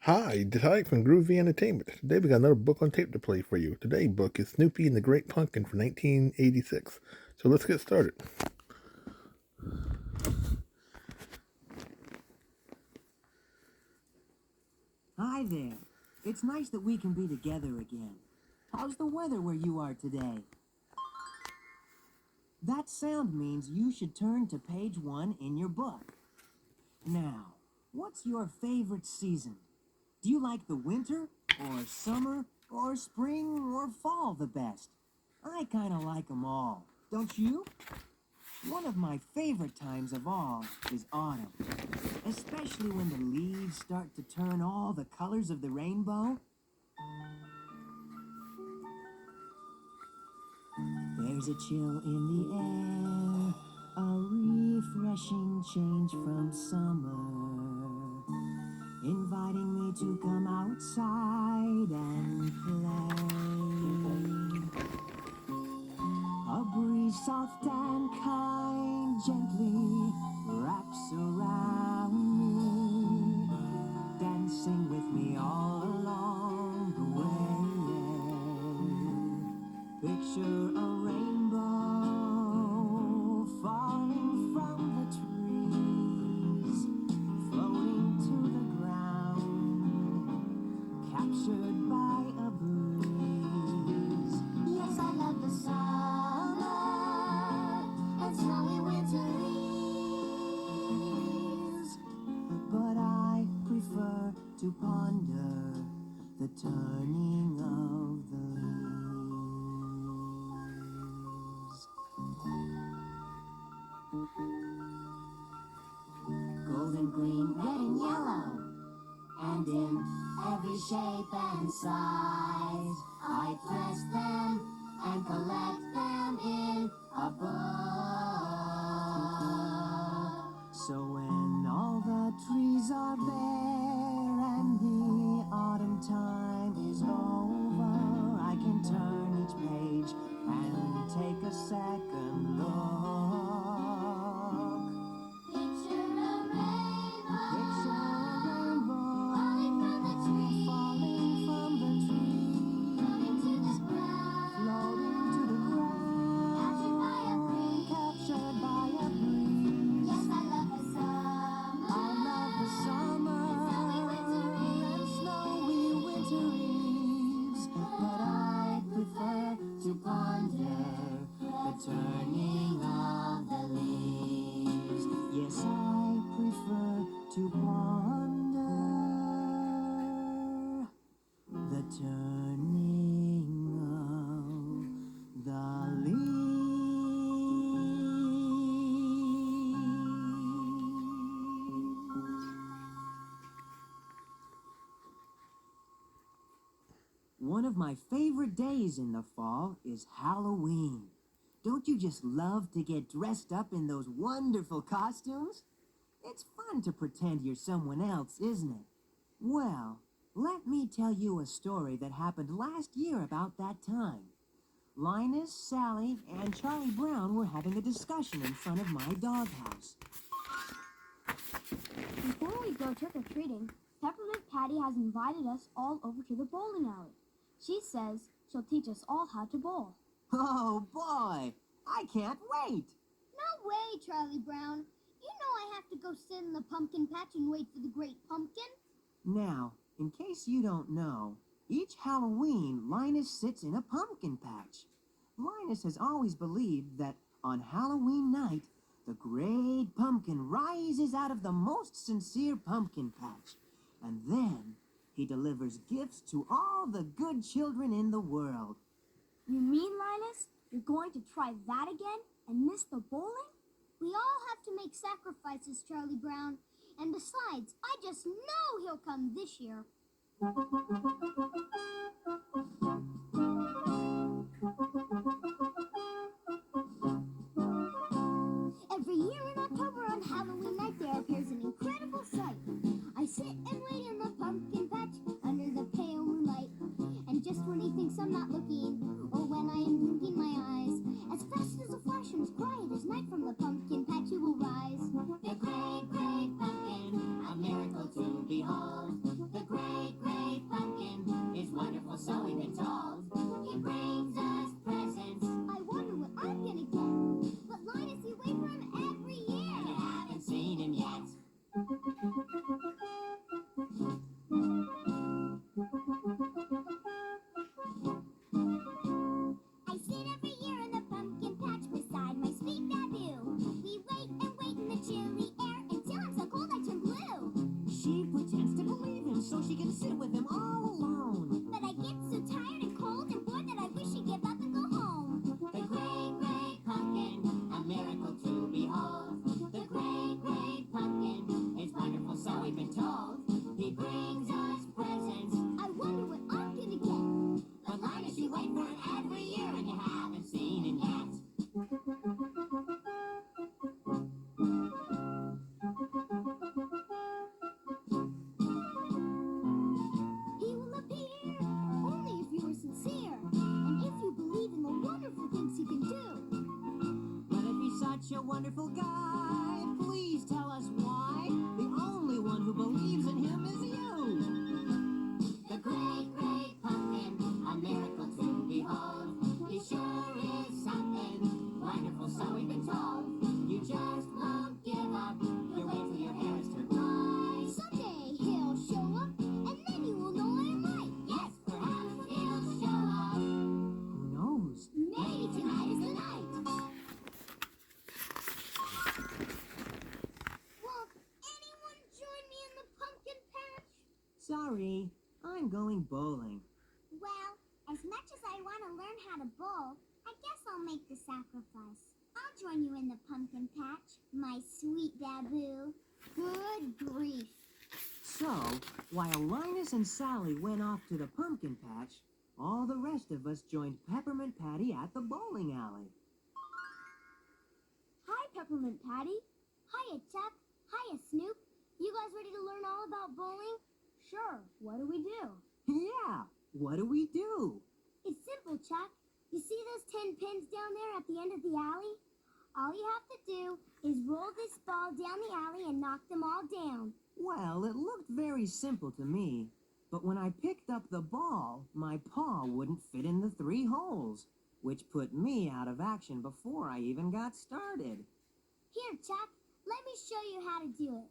Hi, Tyke from Groovy Entertainment. Today we got another book on tape to play for you. Today's book is Snoopy and the Great Pumpkin from 1986. So let's get started. Hi there. It's nice that we can be together again. How's the weather where you are today? That sound means you should turn to page 1 in your book. Now, what's your favorite season? Do you like the winter, or summer, or spring, or fall the best? I kind of like them all, don't you? One of my favorite times of all is autumn, especially when the leaves start to turn all the colors of the rainbow. There's a chill in the air, a refreshing change from summer, inviting me to come outside and play. A breeze soft and kind gently wraps around me, dancing with me all along the way. Picture a rainbow falling from the trees, floating to the ground, captured by a breeze. Yes, I love the summer and snowy winter leaves, but I prefer to ponder the turning of the leaves. Golden, green, red, and yellow, and in every shape and size, I press them and collect them in a book. So when all the trees are bare and the autumn time is over, I can turn each page and take a second look. Picture a rainbow. Picture a rainbow. Falling from the trees. Falling from the trees. Floating to the ground. Floating to the ground. Captured by a breeze. Captured by a breeze. Yes, I love the summer. I love the summer. And snowy winter eves. But I prefer to ponder the turning of the leaves. Yes, I prefer to ponder the turning of the leaves. One of my favorite days in the fall is Halloween. Don't you just love to get dressed up in those wonderful costumes? It's fun to pretend you're someone else, isn't it? Well, let me tell you a story that happened last year about that time. Linus, Sally, and Charlie Brown were having a discussion in front of my doghouse. Before we go trick-or-treating, Peppermint Patty has invited us all over to the bowling alley. She says she'll teach us all how to bowl. Oh, boy! I can't wait! No way, Charlie Brown. You know I have to go sit in the pumpkin patch and wait for the great pumpkin. Now, in case you don't know, each Halloween, Linus sits in a pumpkin patch. Linus has always believed that on Halloween night, the great pumpkin rises out of the most sincere pumpkin patch, and then he delivers gifts to all the good children in the world. You mean, Linus, you're going to try that again and miss the bowling? We all have to make sacrifices, Charlie Brown. And besides, I just know he'll come this year. Every year in October on Halloween night there appears an incredible sight. I sit and wait in the pumpkin patch under the pale moonlight. And just when he thinks I'm not looking, or when I am blinking my eyes, as fast as a flash and as quiet as night from the pumpkin patch he will rise. The great, great pumpkin, a miracle to behold. The great behold. He brings us presents. I wonder what I'm gonna get. But Linus, you wait for it every year and you haven't seen it yet. He will appear only if you are sincere and if you believe in the wonderful things he can do. But if he's such a wonderful guy, please tell us why. The only one who believes in him is you. The great, great pumpkin, a miracle to behold. He sure is something wonderful, so we've been told. You just won't give up. You'll wait till your hair is turned white. Someday he'll show up and then you will know I'm right. Yes, perhaps he'll show up. Who knows? Maybe tonight is the night. Won't anyone join me in the pumpkin patch? Sorry, I'm going bowling. Well, as much as I want to learn how to bowl, I guess I'll make the sacrifice. I'll join you in the pumpkin patch, my sweet Babu. Good grief. So, while Linus and Sally went off to the pumpkin patch, all the rest of us joined Peppermint Patty at the bowling alley. Hi, Peppermint Patty. Hiya, Chuck. Hiya, Snoop. You guys ready to learn all about bowling? Sure, what do we do? Yeah, what do we do? It's simple, Chuck. You see those 10 pins down there at the end of the alley? All you have to do is roll this ball down the alley and knock them all down. Well, it looked very simple to me, but when I picked up the ball, my paw wouldn't fit in the 3 holes, which put me out of action before I even got started. Here, Chuck. Let me show you how to do it.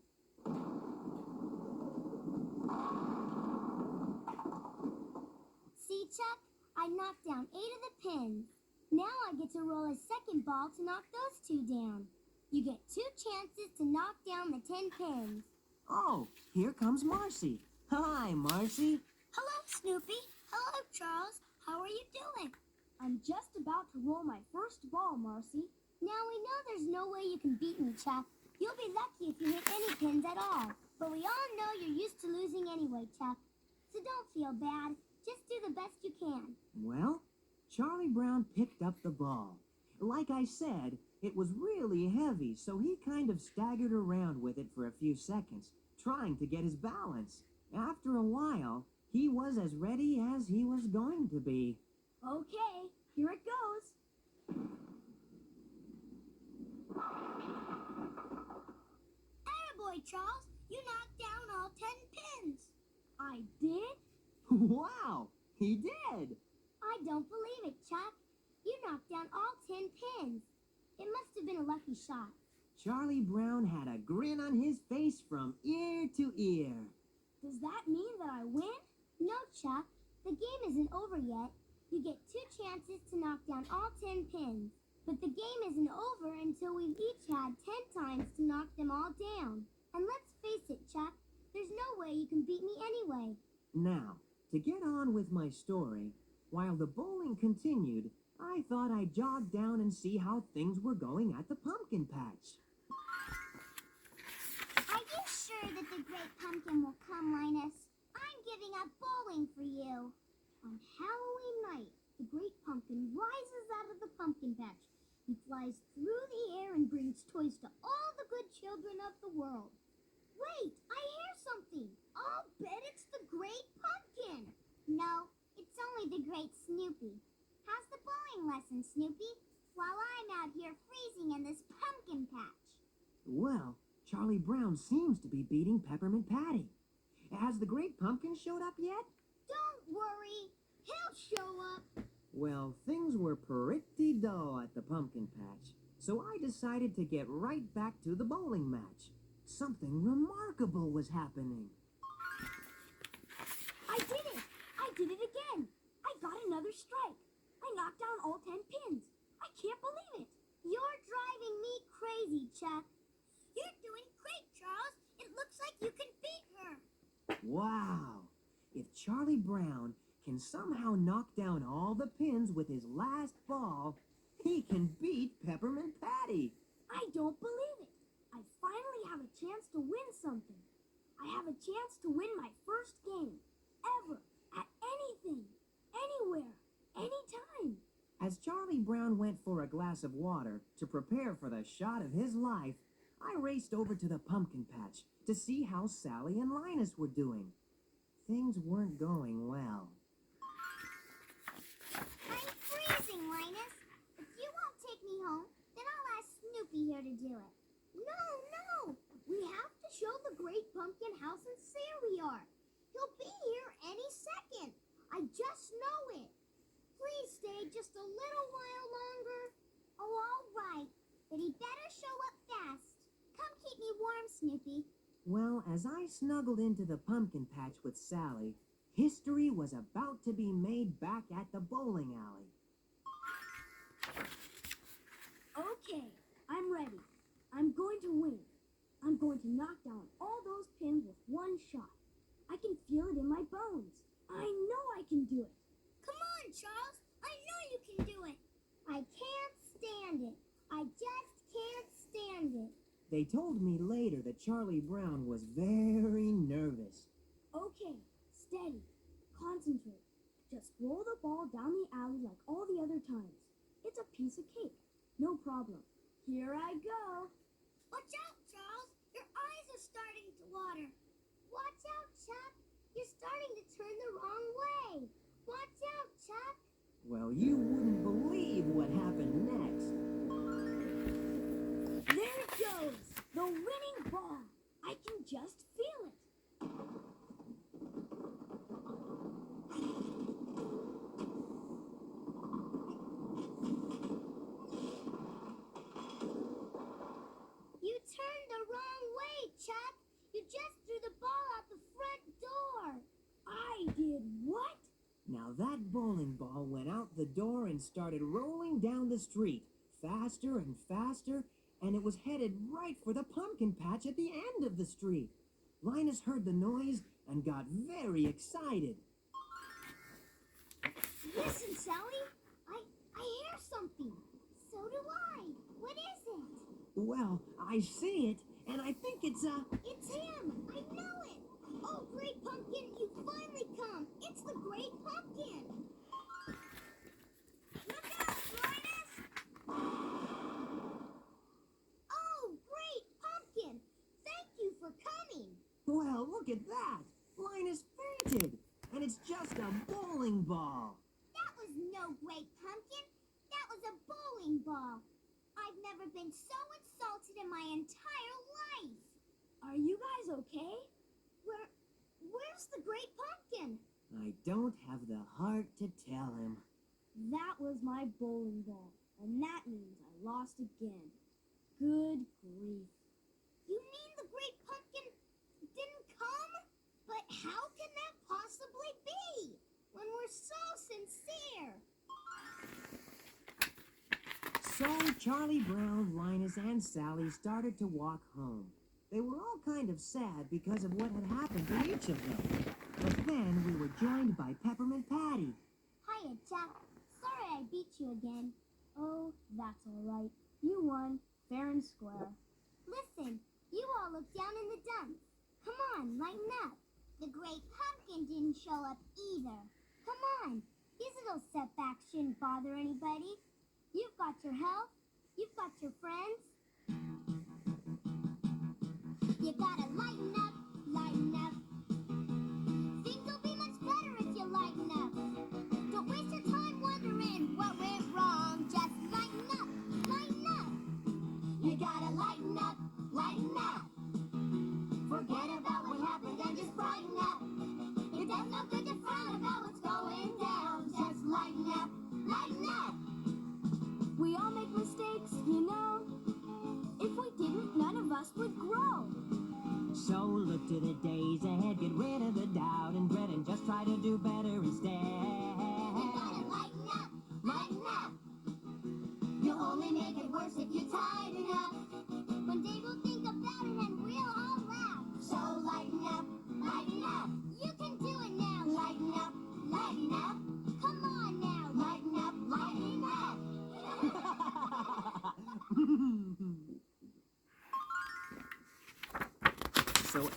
See, Chuck? I knocked down 8 of the pins. Now I get to roll a second ball to knock those 2 down. You get 2 chances to knock down the 10 pins. Oh, here comes Marcy. Hi, Marcy. Hello, Snoopy. Hello, Charles. How are you doing? I'm just about to roll my first ball, Marcy. Now we know there's no way you can beat me, Chuck. You'll be lucky if you hit any pins at all. But we all know you're used to losing anyway, Chuck. So don't feel bad. Just do the best you can. Well, Charlie Brown picked up the ball. Like I said, it was really heavy, so he kind of staggered around with it for a few seconds, trying to get his balance. After a while, he was as ready as he was going to be. Okay, here it goes. Attaboy, Charles. You knocked down all 10 pins. I did? Wow, he did! I don't believe it, Chuck. You knocked down all 10 pins. It must have been a lucky shot. Charlie Brown had a grin on his face from ear to ear. Does that mean that I win? No, Chuck. The game isn't over yet. You get 2 chances to knock down all 10 pins. But the game isn't over until we've each had 10 times to knock them all down. And let's face it, Chuck, there's no way you can beat me anyway. Now, to get on with my story, while the bowling continued, I thought I'd jog down and see how things were going at the pumpkin patch. Are you sure that the great pumpkin will come, Linus? I'm giving up bowling for you. On Halloween night, the great pumpkin rises out of the pumpkin patch. He flies through the air and brings toys to all the good children of the world. Wait, I hear something. I'll bet it's the great pumpkin. No, it's only the great Snoopy. How's the bowling lesson, Snoopy? While I'm out here freezing in this pumpkin patch. Well, Charlie Brown seems to be beating Peppermint Patty. Has the great pumpkin showed up yet? Don't worry, he'll show up. Well, things were pretty dull at the pumpkin patch, so I decided to get right back to the bowling match. Something remarkable was happening. I did it! I did it again! I got another strike. I knocked down all 10 pins. I can't believe it. You're driving me crazy, Chuck. You're doing great, Charles. It looks like you can beat her. Wow! If Charlie Brown can somehow knock down all the pins with his last ball, he can beat Peppermint Patty. I don't believe it. I finally have a chance to win something. I have a chance to win my first game ever at anything, anywhere, anytime. As Charlie Brown went for a glass of water to prepare for the shot of his life, I raced over to the pumpkin patch to see how Sally and Linus were doing. Things weren't going well. I'm freezing, Linus. If you won't take me home, then I'll ask Snoopy here to do it. No. We have to show the great pumpkin how sincere we are. He'll be here any second. I just know it. Please stay just a little while longer. Oh, all right. But he better show up fast. Come keep me warm, Snoopy. Well, as I snuggled into the pumpkin patch with Sally, history was about to be made back at the bowling alley. Okay, I'm ready. I'm going to win. I'm going to knock down all those pins with one shot. I can feel it in my bones. I know I can do it. Come on, Charles. I know you can do it. I can't stand it. I just can't stand it. They told me later that Charlie Brown was very nervous. Okay, steady. Concentrate. Just roll the ball down the alley like all the other times. It's a piece of cake. No problem. Here I go. Watch out, Charles. Your eyes are starting to water. Watch out, Chuck. You're starting to turn the wrong way. Watch out, Chuck. Well, you wouldn't believe what happened next. There it goes. The winning ball. I can just feel it. You turned the wrong way, Chuck. You just threw the ball out the front door. I did what? Now that bowling ball went out the door and started rolling down the street, faster and faster, and it was headed right for the pumpkin patch at the end of the street. Linus heard the noise and got very excited. Listen, Sally. I hear something. So do I. What is it? Well, I see it, and I think it's It's him. I know it. Oh, Great Pumpkin, you finally come. It's the Great Pumpkin. Look out, Linus. Oh, Great Pumpkin. Thank you for coming. Well, look at that! Linus fainted, and it's just a bowling ball. That was no Great Pumpkin. That was a bowling ball. I've never been so insulted in my entire life. Are you guys okay? Where's the Great Pumpkin? I don't have the heart to tell him. That was my bowling ball, and that means I lost again. Good grief. You mean the Great Pumpkin didn't come? But how can that possibly be when we're so sincere? So Charlie Brown, Linus, and Sally started to walk home. They were all kind of sad because of what had happened to each of them. But then we were joined by Peppermint Patty. Hiya, Chuck. Sorry I beat you again. Oh, that's all right. You won, fair and square. Listen, you all look down in the dumps. Come on, lighten up. The Great Pumpkin didn't show up either. Come on, these little setbacks shouldn't bother anybody. You've got your health. You've got your friends. You gotta lighten up, lighten up. Things will be much better if you lighten up. Don't waste your time wondering what went wrong. Just lighten up, lighten up. You gotta lighten up, lighten up. Forget about what happened and just brighten up. It does no good to frown about what's going down. Just lighten up, lighten up. We all make mistakes, you know. If we didn't, none of us would grow. So look to the days ahead, get rid of the doubt and dread, and just try to do better instead. You gotta lighten up, lighten up. You'll only make it worse if you tighten up. One day we'll think about it and we'll all laugh. So lighten up, lighten up.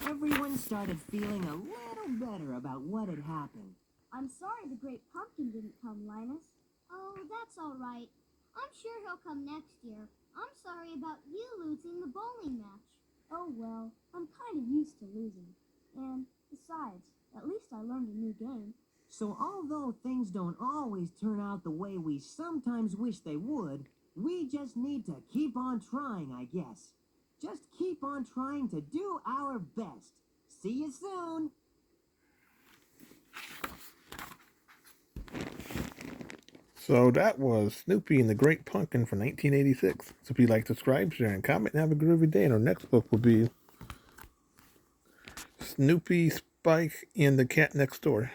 everyone started feeling a little better about what had happened. I'm sorry the Great Pumpkin didn't come, Linus. Oh, that's all right. I'm sure he'll come next year. I'm sorry about you losing the bowling match. Oh, well, I'm kind of used to losing. And besides, at least I learned a new game. So although things don't always turn out the way we sometimes wish they would, we just need to keep on trying, I guess. Just keep on trying to do our best. See you soon! So that was Snoopy and the Great Pumpkin from 1986. So if you like, subscribe, share, and comment, and have a groovy day. And our next book will be Snoopy, Spike, and the Cat Next Door.